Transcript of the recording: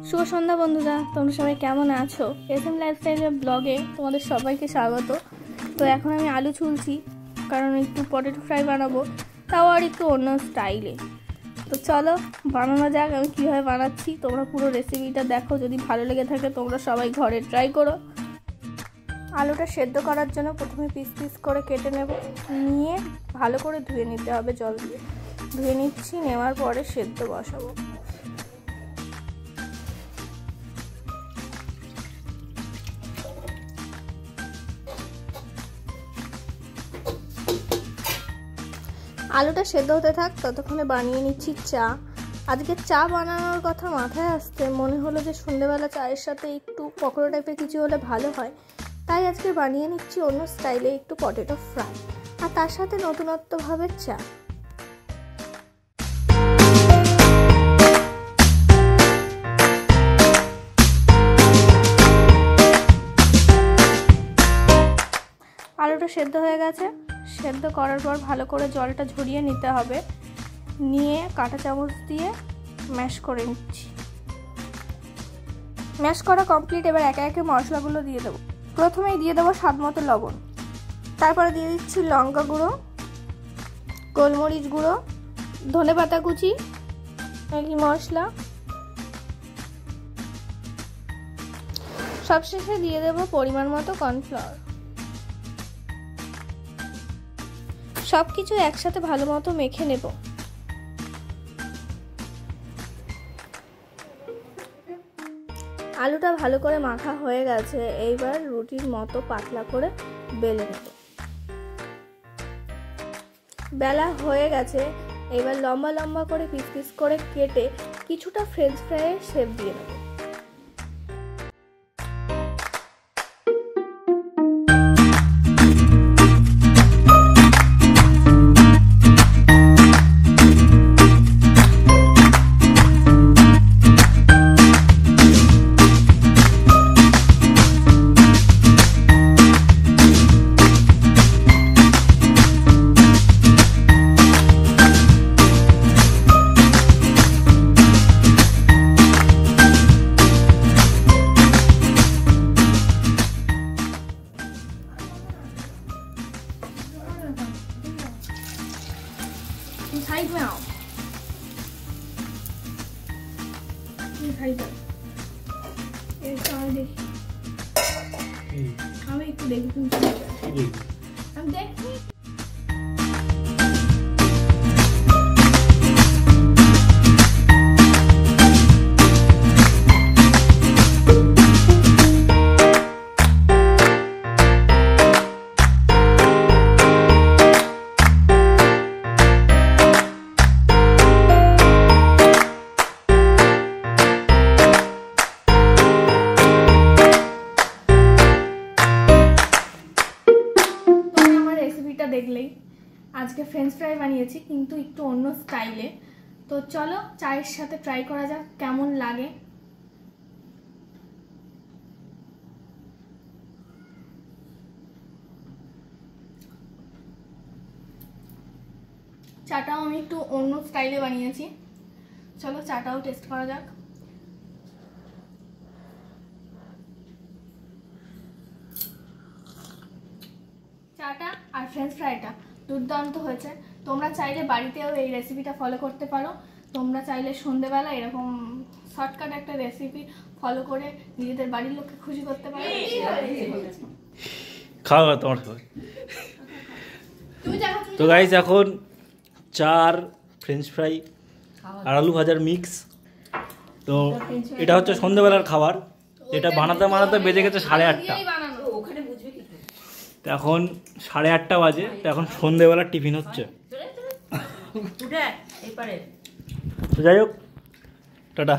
শুভ সন্ধ্যা বন্ধুরা, তোমরা সবাই কেমন আছো? এসএম লাইফস্টাইলের ব্লগে তোমাদের সবাইকে স্বাগত। তো এখন আমি আলু ছুলছি, কারণ একটু পটেটো ফ্রাই বানাবো, তাও আর একটু অন্য স্টাইলে। তো চলো বানানো যাক। আমি কীভাবে বানাচ্ছি তোমরা পুরো রেসিপিটা দেখো। যদি ভালো লেগে থাকে তোমরা সবাই ঘরে ট্রাই করো। আলুটা সেদ্ধ করার জন্য প্রথমে পিস পিস করে কেটে নেব, নিয়ে ভালো করে ধুয়ে নিতে হবে, জল দিয়ে ধুয়ে নিচ্ছি। নেওয়ার পরে সেদ্ধ বসাবো। আলুটা সেদ্ধ হতে থাক, ততক্ষণে বানিয়ে নিচ্ছি চা। আজকে চা বানানোর কথা মাথায় আসতে মনে হলো যে সন্ধ্যেবেলা চায়ের সাথে একটু পকোড়া টাইপের কিছু হলে ভালো হয়, তাই আজকে বানিয়ে নিচ্ছি অন্য স্টাইলে একটু পটেটো ফ্রাই, আর তার সাথে নতুনত্বভাবে চা। আলুটা সেদ্ধ হয়ে গেছে। সেদ্ধ করার পর ভালো করে জলটা ঝরিয়ে নিতে হবে, নিয়ে কাঁটা চামচ দিয়ে ম্যাশ করে নিচ্ছি। ম্যাশ করা কমপ্লিট। এবার একে একে মশলাগুলো দিয়ে দেবো। প্রথমেই দিয়ে দেবো স্বাদ মতো লবণ, তারপরে দিয়ে দিচ্ছি লঙ্কা গুঁড়ো, গোলমরিচ গুঁড়ো, ধনেপাতা কুচি, ম্যাগি মশলা, সবশেষে দিয়ে দেবো পরিমাণ মতো কর্নফ্লাওয়ার। সব কিছু একসাথে ভালো মতো মেখে নেব। আলুটা ভালো করে মাখা হয়ে গেছে। এইবার রুটির মতো পাতলা করে বেলে নেব। বেলা হয়ে গেছে। এবার লম্বা লম্বা করে পিস পিস করে কেটে কিছুটা ফ্রেঞ্চ ফ্রাইয়ের শেপ দিয়ে নেব। साइड में आओ, साइड हम एक देखी हम देखी। দেখলেই আজকে ফ্রেঞ্চ ফ্রাই বানিয়েছি, কিন্তু একটু অন্য স্টাইলে। তো চলো চায়ের সাথে ট্রাই করা যাক কেমন লাগে। চাটাও আমি একটু অন্য স্টাইলে বানিয়েছি, চলো চাটাও টেস্ট করা যাক। চাটা আর ফ্রেঞ্চ ফ্রাইটা দুর্দান্ত হয়েছে। তোমরা চাইলে বাড়িতেও এই রেসিপিটা ফলো করতে পারো। তোমরা চাইলে সন্ধ্যেবেলা এরকম শর্টকাট একটা রেসিপি ফলো করে নিজেদের বাড়ির লোককে খুশি করতে পারো। খাওয়া তোমার খাবার। তো গাইস এখন চার ফ্রেঞ্চ ফ্রাই আর আলু ভাজার মিক্স। তো এটা হচ্ছে সন্ধ্যেবেলার খাবার। এটা বানাতে বানাতে বেজে গেছে 8:30। এখন 8:30 বাজে। তো এখন সন্ধ্যেবেলার টিফিন হচ্ছে। তো যাই হোক, টাটা।